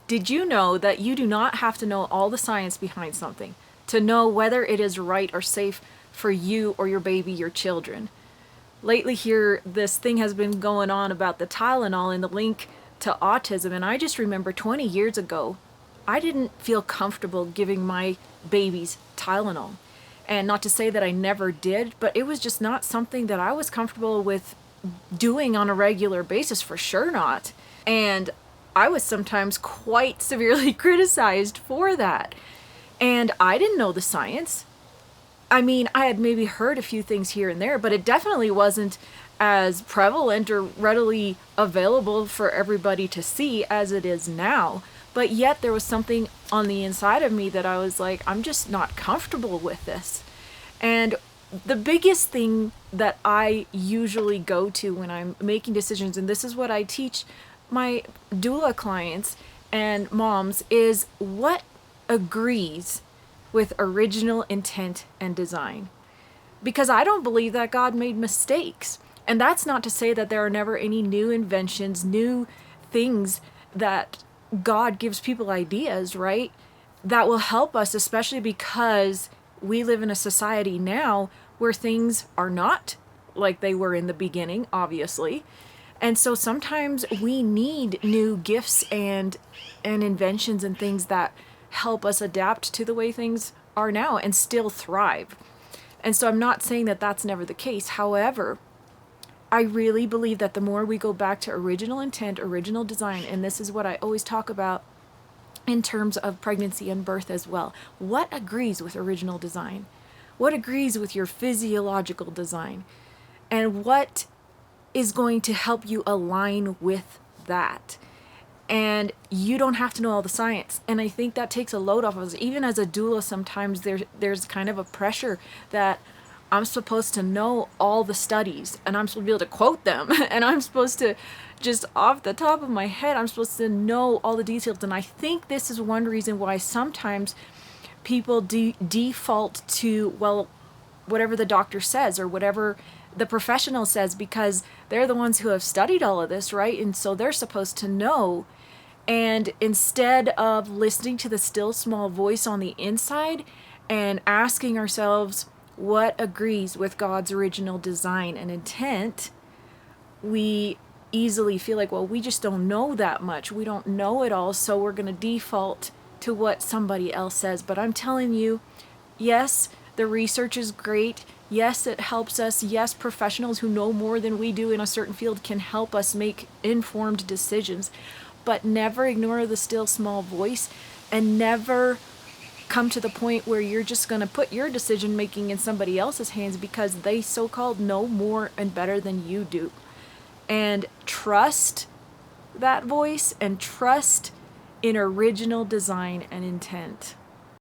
Did you know that you do not have to know all the science behind something to know whether it is right or safe for you or your baby, your children? Lately here, this thing has been going on about the Tylenol and the link to autism, and I just remember 20 years ago, I didn't feel comfortable giving my babies Tylenol. And not to say that I never did, but it was just not something that I was comfortable with doing on a regular basis, for sure not. And I was sometimes quite severely criticized for that. And I didn't know the science. I mean, I had maybe heard a few things here and there, but it definitely wasn't as prevalent or readily available for everybody to see as it is now. But yet there was something on the inside of me that I was like, I'm just not comfortable with this. And the biggest thing that I usually go to when I'm making decisions, and this is what I teach my doula clients and moms, is what agrees with original intent and design. Because I don't believe that God made mistakes. And that's not to say that there are never any new inventions, new things that God gives people ideas, right? That will help us, especially because we live in a society now where things are not like they were in the beginning, obviously. And so sometimes we need new gifts and inventions and things that help us adapt to the way things are now and still thrive. And so I'm not saying that that's never the case. However, I really believe that the more we go back to original intent, original design, and this is what I always talk about in terms of pregnancy and birth as well. What agrees with original design? What agrees with your physiological design? And what is going to help you align with that? And you don't have to know all the science. And I think that takes a load off of us. Even as a doula, sometimes there's kind of a pressure that I'm supposed to know all the studies and I'm supposed to be able to quote them. And I'm supposed to, just off the top of my head, I'm supposed to know all the details. And I think this is one reason why sometimes people default to, well, whatever the doctor says or whatever the professional says, because they're the ones who have studied all of this, right? And so they're supposed to know. And instead of listening to the still small voice on the inside and asking ourselves what agrees with God's original design and intent, we easily feel like, well, we just don't know that much. We don't know it all, so we're going to default to what somebody else says. But I'm telling you, yes, the research is great. Yes, it helps us. Yes, professionals who know more than we do in a certain field can help us make informed decisions. But never ignore the still small voice, and never come to the point where you're just going to put your decision making in somebody else's hands because they so-called know more and better than you do. And trust that voice and trust in original design and intent.